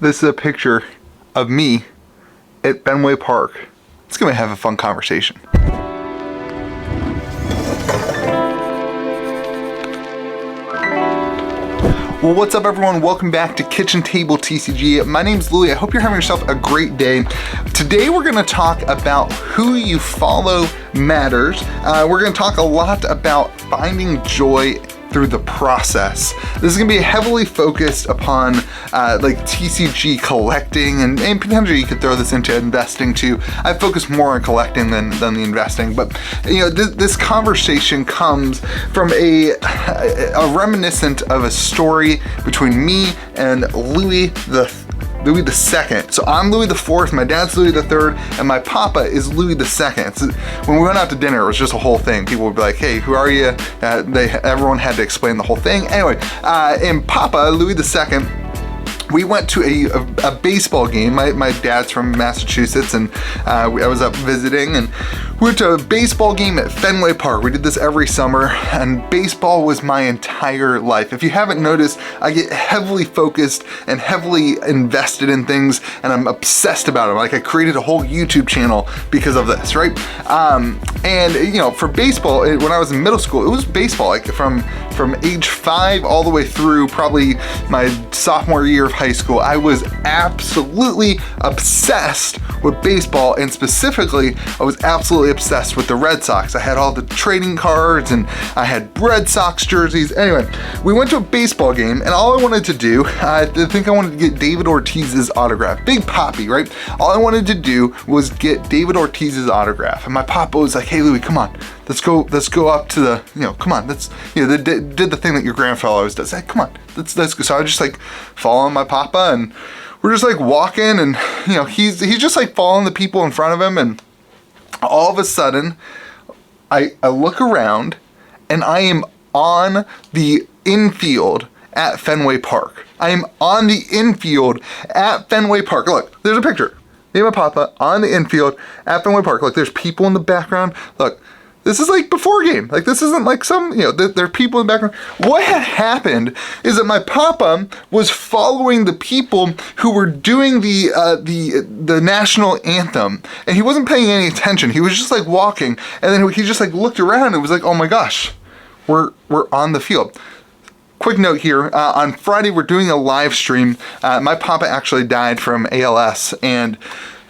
This is a picture of me at Fenway Park. It's gonna have a fun conversation. Well, what's up everyone? Welcome back to Kitchen Table TCG. My name's Louie. I hope you're having yourself a great day. Today we're gonna talk about who you follow matters. We're gonna talk a lot about finding joy through the process. This is gonna be heavily focused upon like TCG collecting, and potentially you could throw this into investing too. I focus more on collecting than the investing, but you know, this conversation comes from a reminiscent of a story between me and Louis the Second. So I'm Louis the Fourth, my dad's Louis the Third, and my papa is Louis the Second. So when we went out to dinner, it was just a whole thing. People would be like, "Hey, who are you?" Everyone had to explain the whole thing. Anyway, and Papa Louis the Second, we went to a baseball game. My dad's from Massachusetts, and I was up visiting, and we went to a baseball game at Fenway Park. We did this every summer, and baseball was my entire life. If you haven't noticed, I get heavily focused and heavily invested in things, and I'm obsessed about them. Like, I created a whole YouTube channel because of this, right? And you know, for baseball, when I was in middle school, it was baseball, like from age 5 all the way through probably my sophomore year of high school. I was absolutely obsessed with baseball, and specifically, I was absolutely obsessed with the Red Sox. I had all the trading cards, and I had Red Sox jerseys. Anyway, we went to a baseball game, and all I wanted to do, I think I wanted to get David Ortiz's autograph. Big Poppy, right? All I wanted to do was get David Ortiz's autograph, and my papa was like, "Hey Louie, come on, let's go up to the, you know, come on, let's, you know, did the thing that your grandfather always does. Hey, come on, let's go." So I was just like following my papa, and we're just like walking, and you know, he's just like following the people in front of him, and all of a sudden I look around, and I am on the infield at Fenway Park. I am on the infield at Fenway Park. Look, there's a picture. Me and my papa on the infield at Fenway Park. Look, there's people in the background. Look, this is like before game. Like, this isn't like some, you know, there are people in the background. What had happened is that my papa was following the people who were doing the national anthem, and he wasn't paying any attention. He was just like walking, and then he just like looked around and was like, "Oh my gosh, we're on the field." Quick note here, on Friday we're doing a live stream. My papa actually died from ALS, and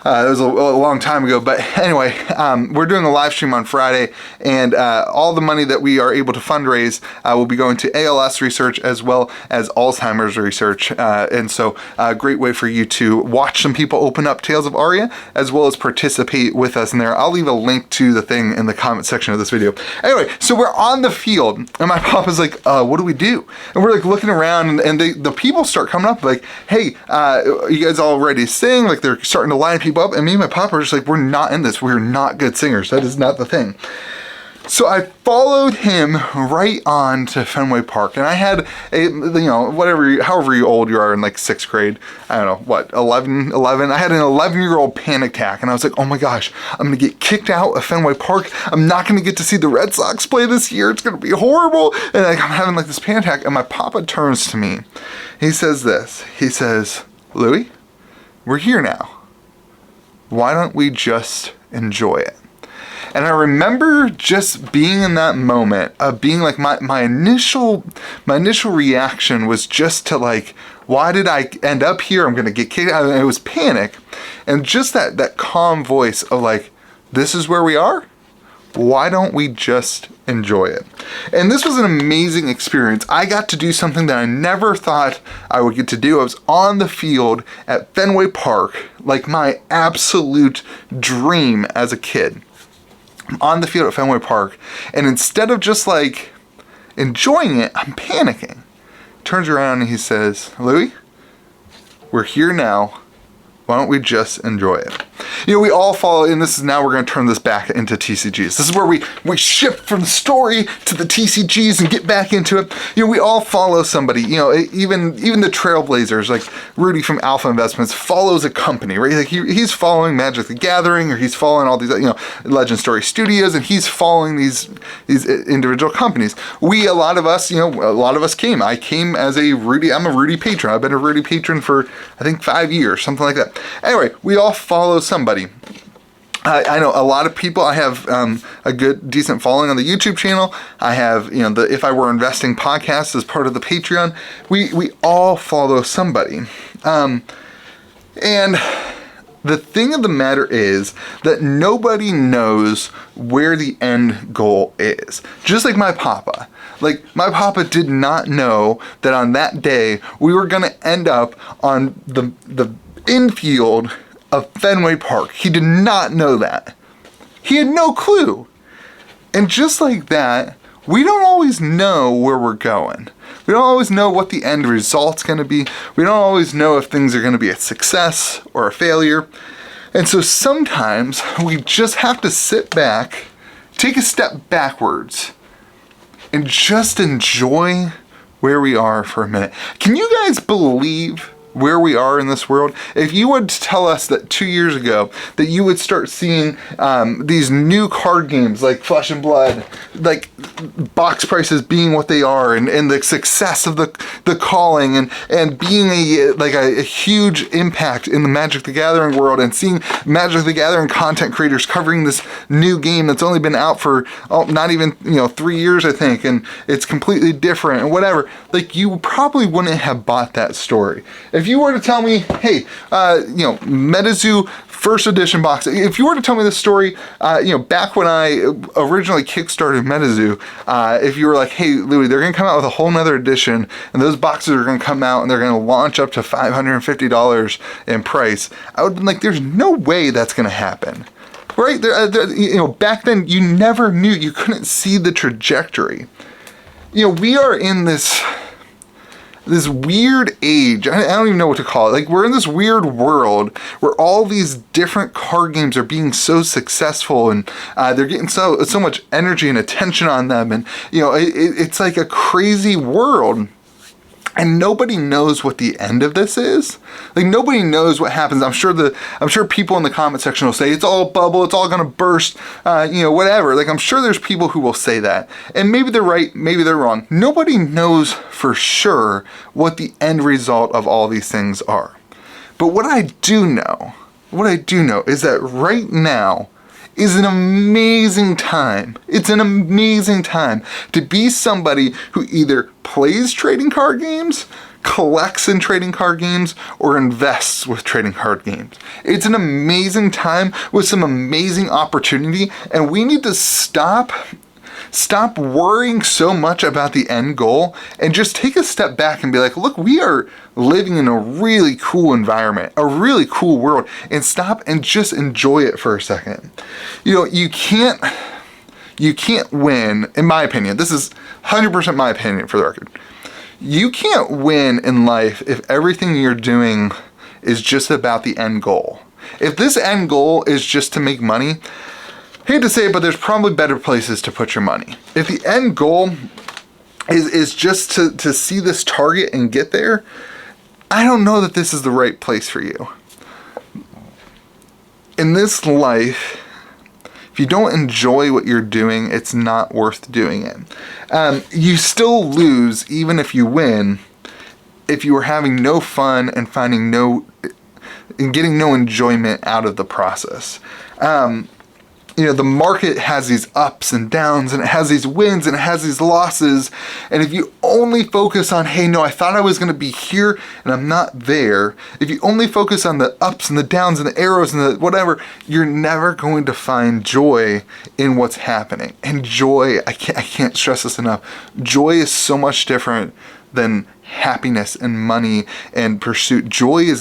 it was a long time ago, but anyway, we're doing a live stream on Friday, and all the money that we are able to fundraise will be going to ALS research as well as Alzheimer's research, and so a great way for you to watch some people open up Tales of Aria as well as participate with us in there. I'll leave a link to the thing in the comment section of this video. Anyway, so we're on the field, and my papa's like, "What do we do?" And we're like looking around, and the people start coming up like, "Hey, you guys all ready to sing?" Like, they're starting to line people up, and me and my papa are just like, "We're not in this. We're not good singers. That is not the thing." So I followed him right on to Fenway Park, and I had a, you know, however old you are in like 6th grade, I don't know, what, 11, I had an 11-year-old panic attack, and I was like, "Oh my gosh, I'm gonna get kicked out of Fenway Park. I'm not gonna get to see the Red Sox play this year. It's gonna be horrible." And like, I'm having like this panic attack, and my papa turns to me. He says this, he says, "Louie, we're here now. Why don't we just enjoy it?" And I remember just being in that moment of being like, my initial reaction was just to like, why did I end up here? I'm gonna get kicked out. And it was panic, and just that calm voice of like, this is where we are. Why don't we just enjoy it? And this was an amazing experience. I got to do something that I never thought I would get to do. I was on the field at Fenway Park, like my absolute dream as a kid. I'm on the field at Fenway Park, and instead of just like enjoying it, I'm panicking. Turns around and he says, "Louie, we're here now. Why don't we just enjoy it?" we all follow, and this is now we're going to turn this back into TCGs. This is where we shift from the story to the TCGs and get back into it. We all follow somebody, even the trailblazers, like Rudy from Alpha Investments follows a company, right? Like he's following Magic the Gathering, or he's following all these, Legend Story Studios, and he's following these individual companies. A lot of us came. I came as I'm a Rudy patron. I've been a Rudy patron for, I think, 5 years, something like that. Anyway, we all follow somebody. I know a lot of people. I have a decent following on the YouTube channel. I have, the If I Were Investing podcast as part of the Patreon. We all follow somebody. And the thing of the matter is that nobody knows where the end goal is. Just like my papa. Like, my papa did not know that on that day we were going to end up on the infield of Fenway Park. He did not know that. He had no clue. And just like that, we don't always know where we're going. We don't always know what the end result's going to be. We don't always know if things are going to be a success or a failure. And so sometimes we just have to sit back, take a step backwards, and just enjoy where we are for a minute. Can you guys believe where we are in this world? If you would tell us that 2 years ago that you would start seeing these new card games like Flesh and Blood, like box prices being what they are, and the success of the calling and being a huge impact in the Magic the Gathering world, and seeing Magic the Gathering content creators covering this new game that's only been out for not even 3 years, I think, and it's completely different and whatever, like, you probably wouldn't have bought that story. If you were to tell me, hey, Metazoo first edition box, if you were to tell me this story, back when I originally kickstarted Metazoo, if you were like, hey, Louis, they're going to come out with a whole nother edition, and those boxes are going to come out, and they're going to launch up to $550 in price, I would have been like, there's no way that's going to happen. Right? Back then, you never knew. You couldn't see the trajectory. We are in this weird age. I don't even know what to call it. Like, we're in this weird world where all these different card games are being so successful, and they're getting so much energy and attention on them, and it's like a crazy world. And nobody knows what the end of this is. Like, nobody knows what happens. I'm sure people in the comment section will say it's all a bubble, it's all gonna burst, whatever. Like, I'm sure there's people who will say that. And maybe they're right, maybe they're wrong. Nobody knows for sure what the end result of all these things are. But what I do know is that right now is an amazing time. It's an amazing time to be somebody who either plays trading card games, collects in trading card games, or invests with trading card games. It's an amazing time with some amazing opportunity, and we need to stop worrying so much about the end goal and just take a step back and be like, look, we are living in a really cool environment, a really cool world, and stop and just enjoy it for a second. You can't win, in my opinion. This is 100% my opinion, for the record. You can't win in life if everything you're doing is just about the end goal. If this end goal is just to make money, hate to say it, but there's probably better places to put your money. If the end goal is just to see this target and get there, I don't know that this is the right place for you. In this life, if you don't enjoy what you're doing, it's not worth doing it. You still lose even if you win, if you are having no fun and getting no enjoyment out of the process. The market has these ups and downs, and it has these wins, and it has these losses. And if you only focus on, hey, no, I thought I was going to be here and I'm not there. If you only focus on the ups and the downs and the arrows and the whatever, you're never going to find joy in what's happening. And joy, I can't stress this enough. Joy is so much different than happiness and money and pursuit. Joy is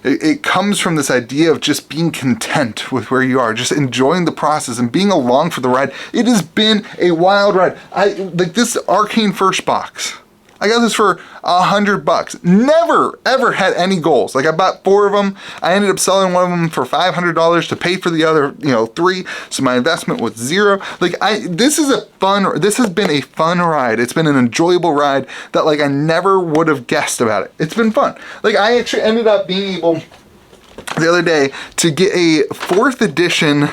it comes from this idea of just being content with where you are, just enjoying the process and being along for the ride. It has been a wild ride. Like this Arcane First box, I got this for $100. Never, ever had any goals. Like I bought 4 of them. I ended up selling one of them for $500 to pay for the other, 3. So my investment was 0. Like this has been a fun ride. It's been an enjoyable ride that like I never would have guessed about it. It's been fun. Like I actually ended up being able the other day to get a 4th edition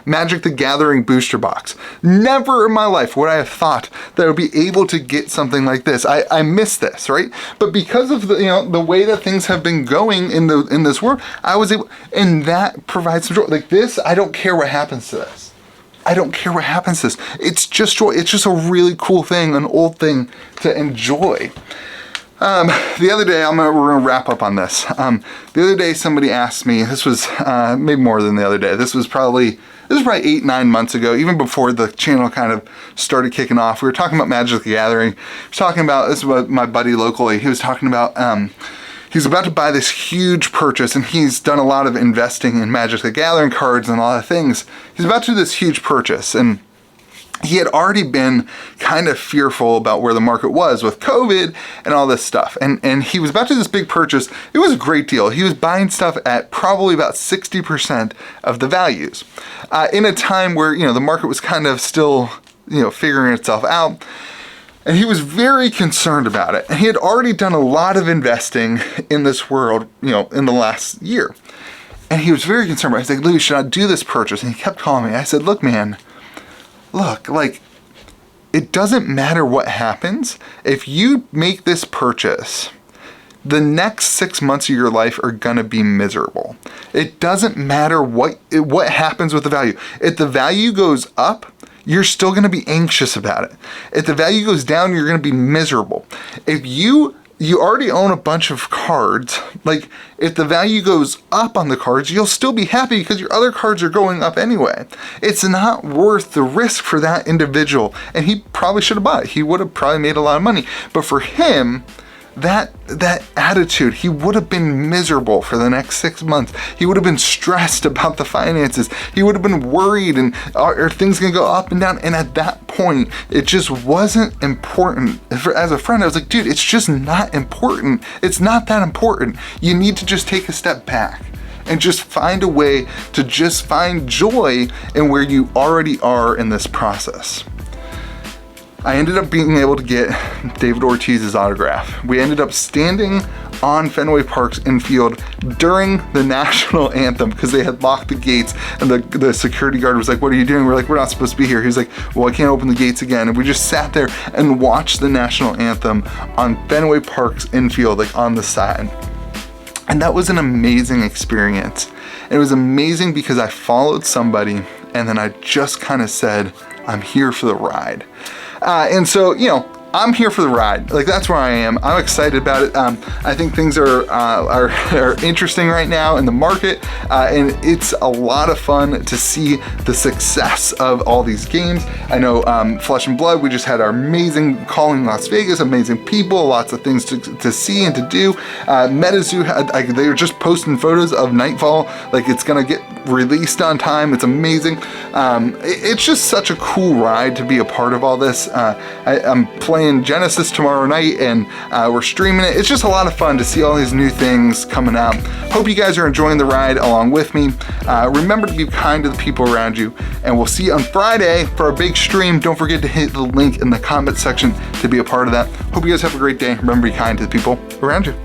Magic the Gathering booster box. Never in my life would I have thought that I would be able to get something like this. I miss this, right? But because of the way that things have been going in this world, I was able, and that provides some joy. Like this, I don't care what happens to this. I don't care what happens to this. It's just joy. It's just a really cool thing, an old thing to enjoy. The other day, we're gonna wrap up on this. The other day, somebody asked me. This was maybe more than the other day. This was probably 8-9 months ago, even before the channel kind of started kicking off. We were talking about Magic the Gathering. I was talking about this was my buddy locally. He was talking about he's about to buy this huge purchase, and he's done a lot of investing in Magic the Gathering cards and a lot of things. He's about to do this huge purchase, and he had already been kind of fearful about where the market was with COVID and all this stuff. And he was about to do this big purchase. It was a great deal. He was buying stuff at probably about 60% of the values in a time where, the market was kind of still, figuring itself out. And he was very concerned about it. And he had already done a lot of investing in this world, in the last year. And he was very concerned about it. He's like, Louis, should I do this purchase? And he kept calling me. I said, look, man, like, it doesn't matter what happens. If you make this purchase, the next 6 months of your life are gonna be miserable. It doesn't matter what happens with the value. If the value goes up, you're still gonna be anxious about it. If the value goes down, you're gonna be miserable. If you already own a bunch of cards, like if the value goes up on the cards, you'll still be happy because your other cards are going up anyway. It's not worth the risk for that individual. And he probably should have bought it. He would have probably made a lot of money. But for him, that attitude, he would have been miserable for the next 6 months. He would have been stressed about the finances. He would have been worried, and are things gonna go up and down? And at that point, it just wasn't important. As a friend, I was like, dude, it's just not important. It's not that important. You need to just take a step back and just find a way to just find joy in where you already are in this process. I ended up being able to get David Ortiz's autograph. We ended up standing on Fenway Park's infield during the national anthem because they had locked the gates, and the security guard was like, what are you doing? We're like, we're not supposed to be here. He was like, well, I can't open the gates again. And we just sat there and watched the national anthem on Fenway Park's infield, like on the side. And that was an amazing experience. It was amazing because I followed somebody, and then I just kind of said, I'm here for the ride. And so, I'm here for the ride. Like, that's where I am. I'm excited about it. I think things are interesting right now in the market, and it's a lot of fun to see the success of all these games. I know Flesh and Blood, we just had our amazing calling in Las Vegas, amazing people, lots of things to see and to do. Metazoo, they were just posting photos of Nightfall, like it's gonna get released on time. It's amazing. It's just such a cool ride to be a part of all this. I'm playing Genesis tomorrow night, and we're streaming it. It's just a lot of fun to see all these new things coming out. Hope you guys are enjoying the ride along with me. Remember to be kind to the people around you, and we'll see you on Friday for our big stream. Don't forget to hit the link in the comment section to be a part of that. Hope you guys have a great day. Remember to be kind to the people around you.